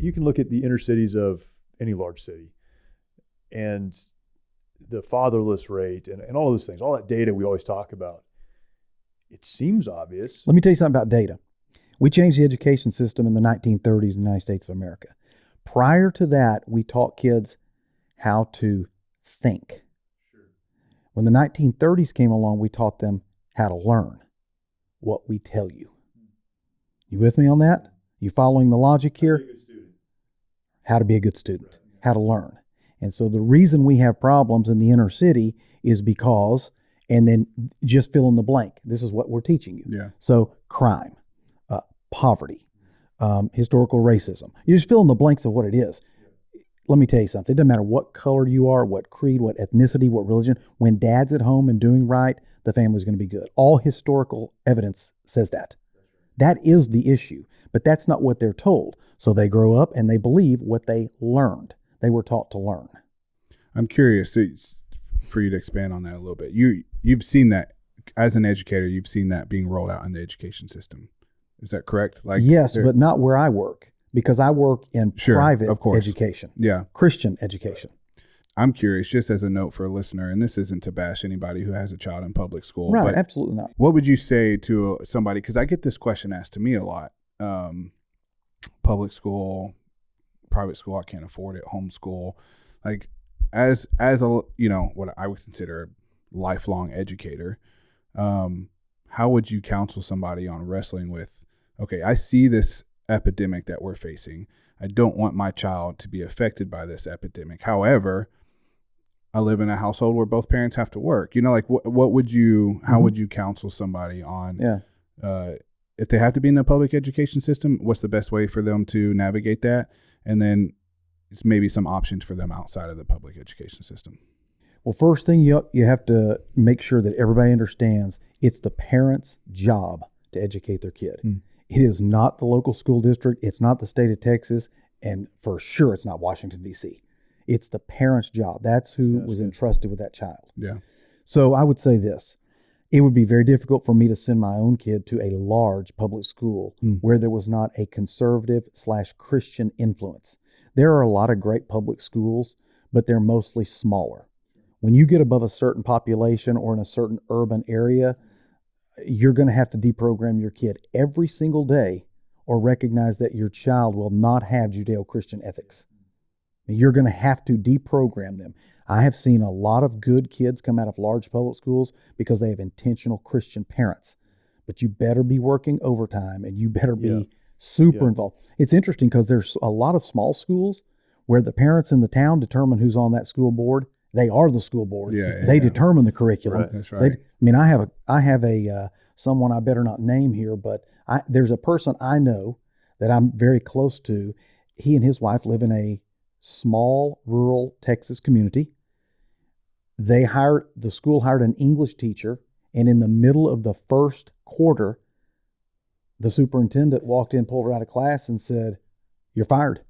you can look at the inner cities of any large city and the fatherless rate and all those things, all that data we always talk about. It seems obvious. Let me tell you something about data. We changed the education system in the 1930s in the United States of America. Prior to that, we taught kids how to think. Sure. When the 1930s came along, we taught them how to learn what we tell you. You with me on that? You following the logic here? How to be a good student, how to learn. And so the reason we have problems in the inner city is because, and then just fill in the blank. This is what we're teaching you. Yeah. So crime, poverty, historical racism. You just fill in the blanks of what it is. Let me tell you something. It doesn't matter what color you are, what creed, what ethnicity, what religion. When dad's at home and doing right, the family's going to be good. All historical evidence says that. That is the issue. But that's not what they're told. So they grow up and they believe what they learned. They were taught to learn. I'm curious for you to expand on that a little bit. You've seen that as an educator. You've seen that being rolled out in the education system. Is that correct? Yes, but not where I work, because I work in private education. Yeah, Christian education. I'm curious, just as a note for a listener, and this isn't to bash anybody who has a child in public school. Right, but absolutely not. What would you say to somebody? Because I get this question asked to me a lot. Public school, private school, I can't afford it. Homeschool, like as a what I would consider a lifelong educator, how would you counsel somebody on wrestling with? Okay, I see this epidemic that we're facing. I don't want my child to be affected by this epidemic. However, I live in a household where both parents have to work. What would you? How would you counsel somebody on? Yeah. If they have to be in the public education system, what's the best way for them to navigate that? And then it's maybe some options for them outside of the public education system. Well, first thing you have to make sure that everybody understands it's the parent's job to educate their kid. It is not the local school district. It's not the state of Texas. And for sure, it's not Washington, D.C. It's the parent's job. That's who was entrusted with that child. Yeah. So I would say this. It would be very difficult for me to send my own kid to a large public school where there was not a conservative/Christian influence. There are a lot of great public schools, but they're mostly smaller. When you get above a certain population or in a certain urban area, you're going to have to deprogram your kid every single day or recognize that your child will not have Judeo-Christian ethics. You're going to have to deprogram them. I have seen a lot of good kids come out of large public schools because they have intentional Christian parents. But you better be working overtime and you better be super involved. It's interesting because there's a lot of small schools where the parents in the town determine who's on that school board. They are the school board. They determine the curriculum. Right. That's right. I have a someone I better not name here, but there's a person I know that I'm very close to. He and his wife live in a small rural Texas community. The school hired an English teacher, and in the middle of the first quarter, the superintendent walked in, pulled her out of class, and said, "You're fired,"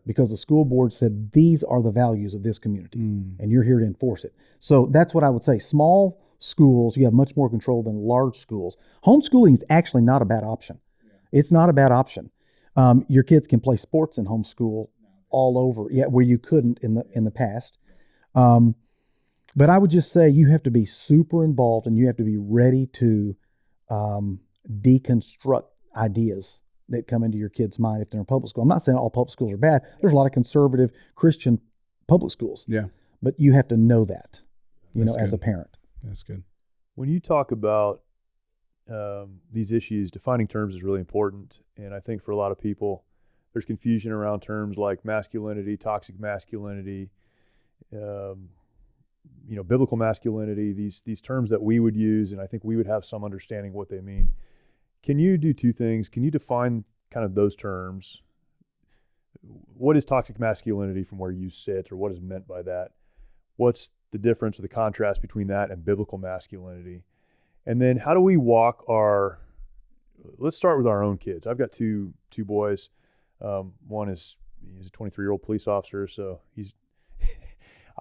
because the school board said these are the values of this community, and you're here to enforce it. So that's what I would say. Small schools, you have much more control than large schools. Homeschooling is actually not a bad option. It's not a bad option. Your kids can play sports in homeschool all over, where you couldn't in the past. But I would just say you have to be super involved and you have to be ready to deconstruct ideas that come into your kid's mind if they're in public school. I'm not saying all public schools are bad. There's a lot of conservative Christian public schools. Yeah. But you have to know that, That's as good. a parent. That's good. When you talk about these issues, defining terms is really important. And I think for a lot of people, there's confusion around terms like masculinity, toxic masculinity, biblical masculinity, these terms that we would use, and I think we would have some understanding of what they mean. Can you do two things? Can you define kind of those terms? What is toxic masculinity from where you sit, or what is meant by that? What's the difference or the contrast between that and biblical masculinity? And then how do we let's start with our own kids. I've got two boys. One he's a 23-year-old police officer, so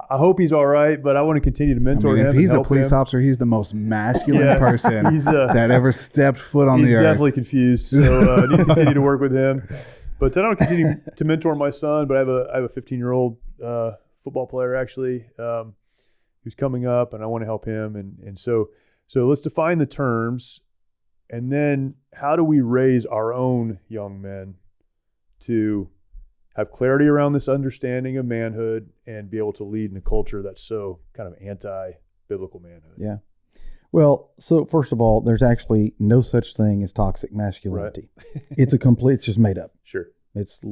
I hope he's all right, but I want to continue to mentor him. If he's a police officer, he's the most masculine person he's, that ever stepped foot on the earth. He's definitely confused, so I need to continue to work with him. But then I'll continue to mentor my son. But I have a 15-year-old football player actually who's coming up, and I want to help him. And so let's define the terms, and then how do we raise our own young men to have clarity around this understanding of manhood and be able to lead in a culture that's so kind of anti-biblical manhood? Yeah. Well, so first of all, there's actually no such thing as toxic masculinity. Right. It's just made up. Sure. It's,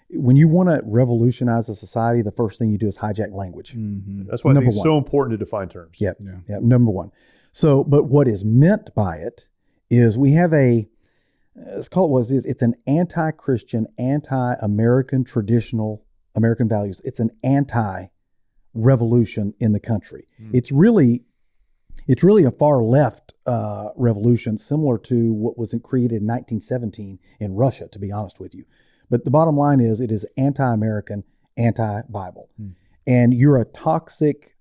when you want to revolutionize a society, the first thing you do is hijack language. Mm-hmm. That's why I think it's so important to define terms. Yep. Yeah. Number one. So, but what is meant by it is we have let's call it what it is. It's an anti-Christian, anti-American traditional American values. It's an anti-revolution in the country. It's really a far left revolution, similar to what was created in 1917 in Russia, to be honest with you. But the bottom line is it is anti-American, anti-Bible. And you're a toxic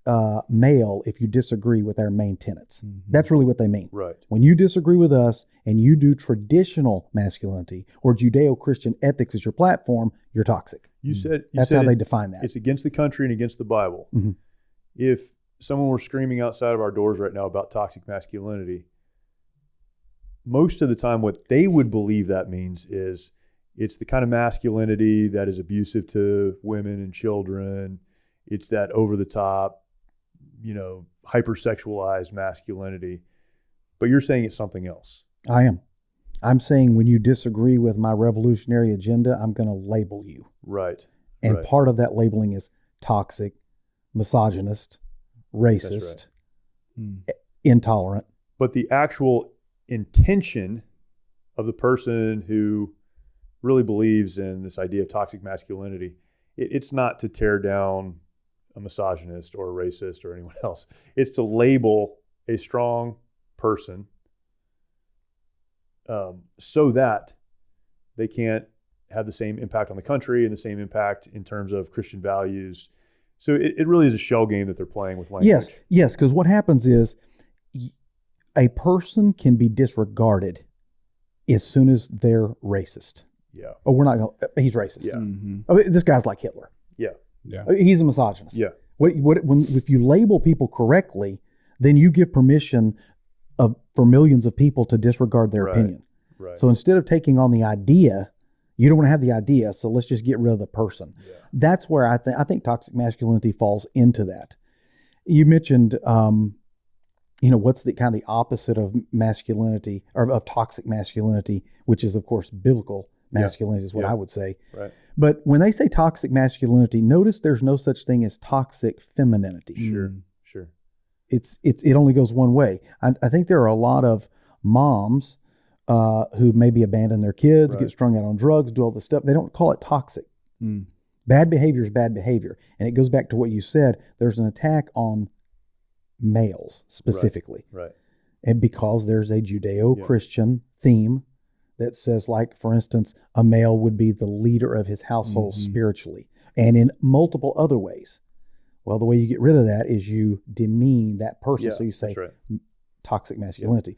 male if you disagree with our main tenets. Mm-hmm. That's really what they mean. Right. When you disagree with us and you do traditional masculinity or Judeo-Christian ethics as your platform, you're toxic. That's how they define that. It's against the country and against the Bible. Mm-hmm. If someone were screaming outside of our doors right now about toxic masculinity, most of the time what they would believe that means is it's the kind of masculinity that is abusive to women and children. It's that over-the-top, hypersexualized masculinity. But you're saying it's something else. I am. I'm saying when you disagree with my revolutionary agenda, I'm going to label you. Right. And part of that labeling is toxic, misogynist, racist, intolerant. But the actual intention of the person who really believes in this idea of toxic masculinity, it's not to tear down a misogynist or a racist or anyone else. It's to label a strong person so that they can't have the same impact on the country and the same impact in terms of Christian values. So it really is a shell game that they're playing with language. Yes, because what happens is a person can be disregarded as soon as they're racist. Yeah. Oh, we're not going to, he's racist. Yeah. Mm-hmm. I mean, this guy's like Hitler. Yeah. Yeah. He's a misogynist. Yeah. If you label people correctly, then you give permission for millions of people to disregard their opinion. Right. So instead of taking on the idea, you don't want to have the idea, so let's just get rid of the person. Yeah. That's where I think toxic masculinity falls into that. You mentioned, what's the kind of the opposite of masculinity or of toxic masculinity, which is of course biblical masculinity is what I would say. Right. But when they say toxic masculinity, notice there's no such thing as toxic femininity. Sure. It only goes one way. I think there are a lot of moms who maybe abandon their kids, get strung out on drugs, do all this stuff. They don't call it toxic. Bad behavior is bad behavior. And it goes back to what you said. There's an attack on males specifically. Right. And because there's a Judeo-Christian theme that says, like, for instance, a male would be the leader of his household spiritually and in multiple other ways. Well, the way you get rid of that is you demean that person. So you say toxic masculinity.